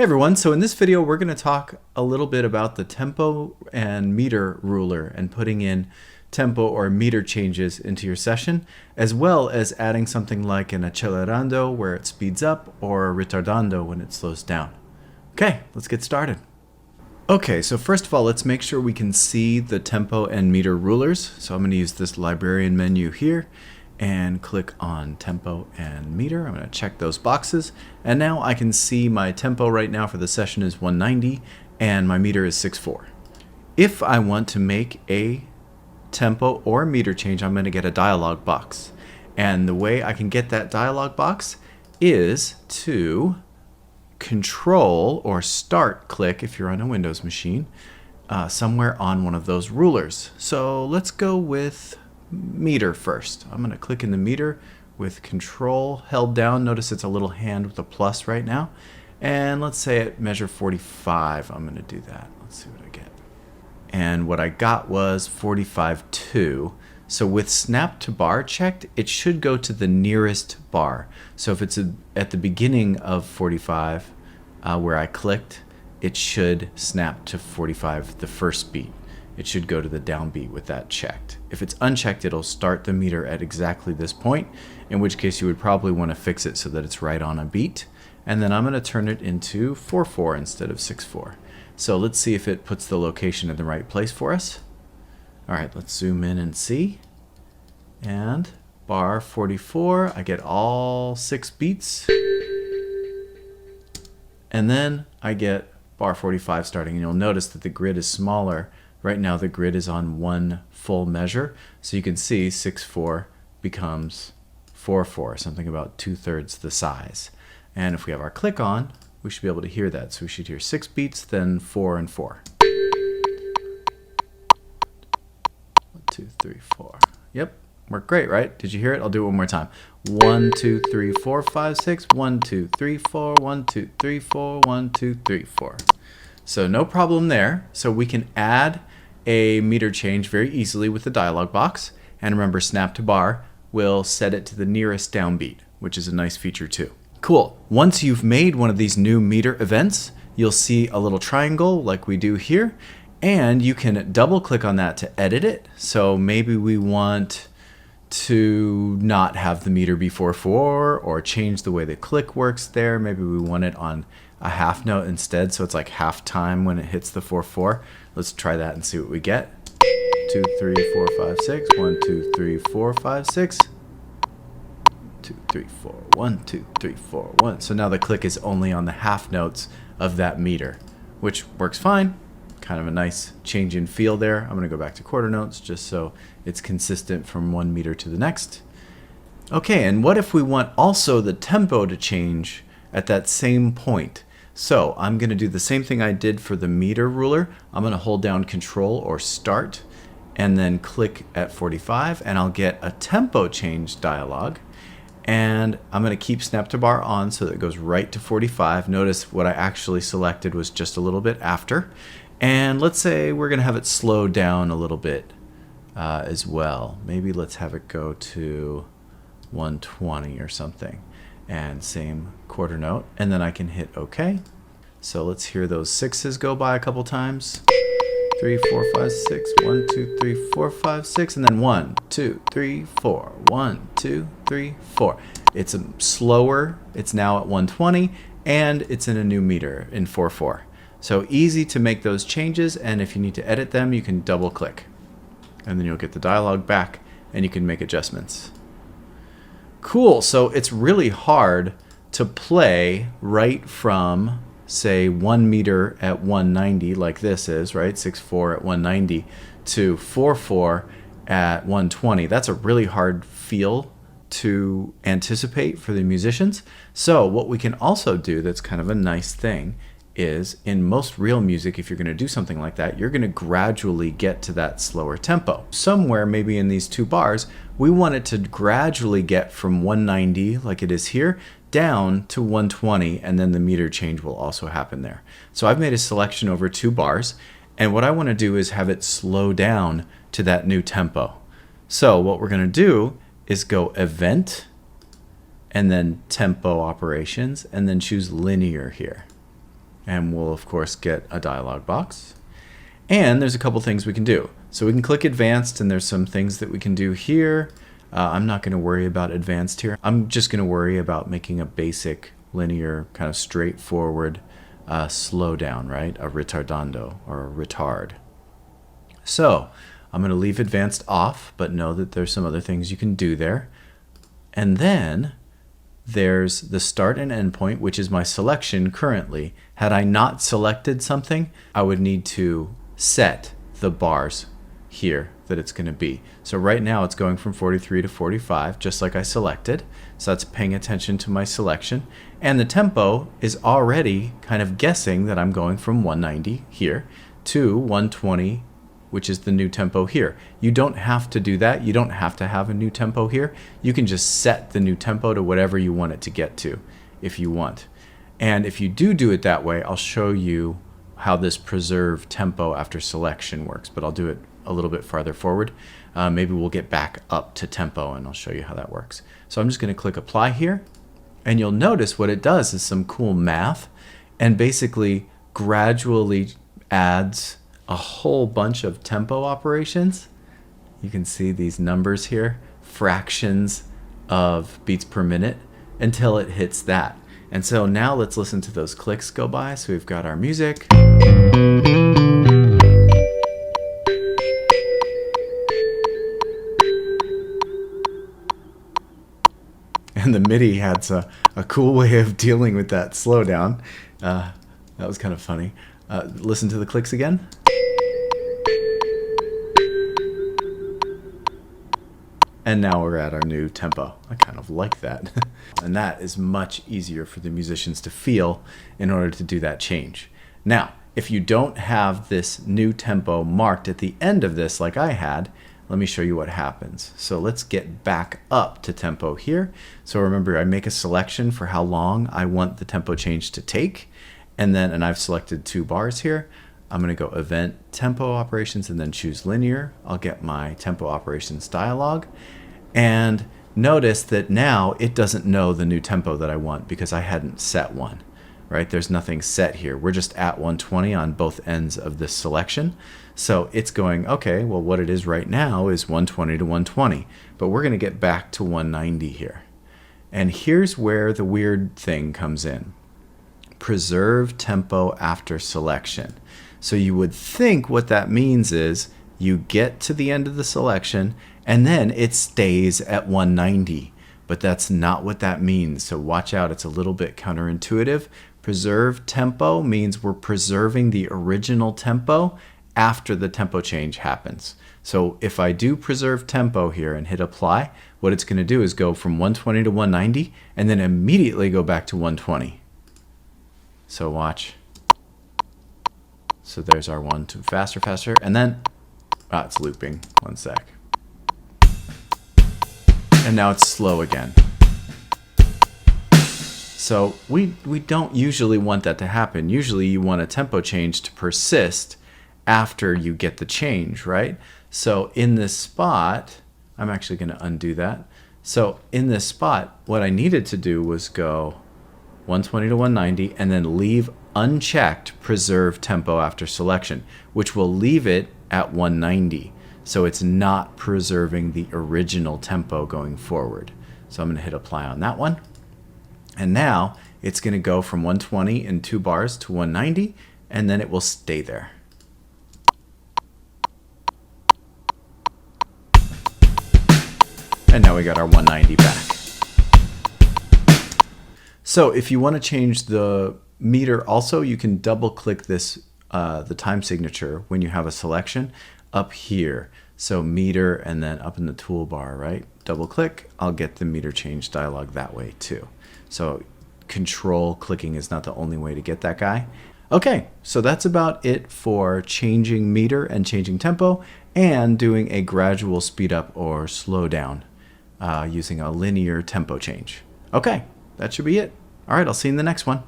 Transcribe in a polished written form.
Hey everyone, so in this video we're going to talk a little bit about the tempo and meter ruler and putting in tempo or meter changes into your session, as well as adding something like an accelerando where it speeds up or a retardando when it slows down. Okay, let's get started. Okay, so first of all, let's make sure we can see the tempo and meter rulers. So I'm going to use this librarian menu here and click on tempo and meter. I'm going to check those boxes. And now I can see my tempo right now for the session is 190 and my meter is 6/4. If I want to make a tempo or meter change, I'm going to get a dialog box. And the way I can get that dialog box is to control or start click, if you're on a Windows machine, somewhere on one of those rulers. So let's go with meter first. I'm going to click in the meter with control held down. Notice it's a little hand with a plus right now. And let's say at measure 45, I'm going to do that. Let's see what I get. And what I got was 45.2. So with snap to bar checked, it should go to the nearest bar. So if it's at the beginning of 45 where I clicked, it should snap to 45 the first beat. It should go to the downbeat with that checked. If it's unchecked, it'll start the meter at exactly this point, in which case you would probably want to fix it so that it's right on a beat. And then I'm going to turn it into 4/4 instead of 6/4. So let's see if it puts the location in the right place for us. All right, let's zoom in and see. And bar 44, I get all 6 beats. And then I get bar 45 starting. And you'll notice that the grid is smaller. Right now the grid is on one full measure. So you can see 6/4 becomes 4/4, something about 2/3 the size. And if we have our click on, we should be able to hear that. So we should hear 6 beats, then 4 and 4. 1, 2, 3, 4. Yep, worked great, right? Did you hear it? I'll do it one more time. 1, 2, 3, 4, 5, 6. 1, 2, 3, 4. 1, 2, 3, 4. 1, 2, 3, 4. So no problem there. So we can add a meter change very easily with the dialog box. And remember, snap to bar will set it to the nearest downbeat, which is a nice feature too. Cool. Once you've made one of these new meter events, you'll see a little triangle like we do here. And you can double click on that to edit it. So maybe we want to not have the meter be 4/4 or change the way the click works there. Maybe we want it on a half note instead, so it's like half time when it hits the 4/4. Let's try that and see what we get. 2, 3, 4, 5, 6. 1, 2, 3, 4, 5, 6. 2, 3, 4. 1, 2, 3, 4, 1. So now the click is only on the half notes of that meter, which works fine. Kind of a nice change in feel there. I'm going to go back to quarter notes just so it's consistent from one meter to the next. Okay, and what if we want also the tempo to change at that same point? So I'm going to do the same thing I did for the meter ruler. I'm going to hold down control or start and then click at 45 and I'll get a tempo change dialog. And I'm going to keep snap to bar on so that it goes right to 45. Notice what I actually selected was just a little bit after. And let's say we're going to have it slow down a little bit as well. Maybe let's have it go to 120 or something. And same quarter note. And then I can hit OK. So let's hear those 6s go by a couple times. 3, 4, 5, 6. 1, 2, 3, 4, 5, 6. And then 1, 2, 3, 4. 1, 2, 3, 4. It's slower. It's now at 120. And it's in a new meter in 4/4. So easy to make those changes, and if you need to edit them, you can double click. And then you'll get the dialog back, and you can make adjustments. Cool, so it's really hard to play right from, say, 1 meter at 190, like this is, right? 6/4 at 190, to 4/4 at 120. That's a really hard feel to anticipate for the musicians. So what we can also do that's kind of a nice thing is in most real music, if you're going to do something like that, you're going to gradually get to that slower tempo. Somewhere maybe in these 2 bars, we want it to gradually get from 190, like it is here, down to 120, and then the meter change will also happen there. So I've made a selection over 2 bars, and what I want to do is have it slow down to that new tempo. So what we're going to do is go Event, and then Tempo Operations, and then choose Linear here. And we'll, of course, get a dialog box. And there's a couple things we can do. So we can click advanced, and there's some things that we can do here. I'm not going to worry about advanced here. I'm just going to worry about making a basic linear kind of straightforward slowdown, right? A retardando or a retard. So I'm going to leave advanced off, but know that there's some other things you can do there. And then there's the start and end point, which is my selection currently. Had I not selected something, I would need to set the bars here that it's going to be. So right now it's going from 43 to 45, just like I selected. So that's paying attention to my selection. And the tempo is already kind of guessing that I'm going from 190 here to 120, which is the new tempo here. You don't have to do that. You don't have to have a new tempo here. You can just set the new tempo to whatever you want it to get to if you want. And if you do it that way, I'll show you how this preserve tempo after selection works, but I'll do it a little bit farther forward. Maybe we'll get back up to tempo and I'll show you how that works. So I'm just going to click apply here, and you'll notice what it does is some cool math and basically gradually adds a whole bunch of tempo operations. You can see these numbers here, fractions of beats per minute until it hits that. And so now let's listen to those clicks go by. So we've got our music. And the MIDI had a cool way of dealing with that slowdown. That was kind of funny. Listen to the clicks again. And now we're at our new tempo. I kind of like that. And that is much easier for the musicians to feel in order to do that change. Now, if you don't have this new tempo marked at the end of this like I had, let me show you what happens. So let's get back up to tempo here. So remember, I make a selection for how long I want the tempo change to take. And I've selected 2 bars here. I'm going to go event tempo operations and then choose linear. I'll get my tempo operations dialog. And notice that now it doesn't know the new tempo that I want because I hadn't set one, right? There's nothing set here. We're just at 120 on both ends of this selection. So it's going, okay, well, what it is right now is 120 to 120, but we're going to get back to 190 here. And here's where the weird thing comes in. Preserve tempo after selection. So you would think what that means is you get to the end of the selection and then it stays at 190. But that's not what that means. So watch out, it's a little bit counterintuitive. Preserve tempo means we're preserving the original tempo after the tempo change happens. So if I do preserve tempo here and hit apply, what it's going to do is go from 120 to 190 and then immediately go back to 120. So watch. So there's our 1, 2, faster, faster, and then, it's looping, 1 sec. And now it's slow again. So we don't usually want that to happen. Usually you want a tempo change to persist after you get the change, right? So in this spot, I'm actually going to undo that. So in this spot, what I needed to do was go 120 to 190 and then leave unchecked preserve tempo after selection, which will leave it at 190. So it's not preserving the original tempo going forward. So I'm going to hit apply on that one. And now it's going to go from 120 in 2 bars to 190, and then it will stay there. And now we got our 190 back. So if you want to change the meter also, you can double click this, the time signature when you have a selection up here. So meter and then up in the toolbar, right? Double click, I'll get the meter change dialog that way too. So control clicking is not the only way to get that guy. Okay, so that's about it for changing meter and changing tempo and doing a gradual speed up or slow down using a linear tempo change. Okay, that should be it. All right, I'll see you in the next one.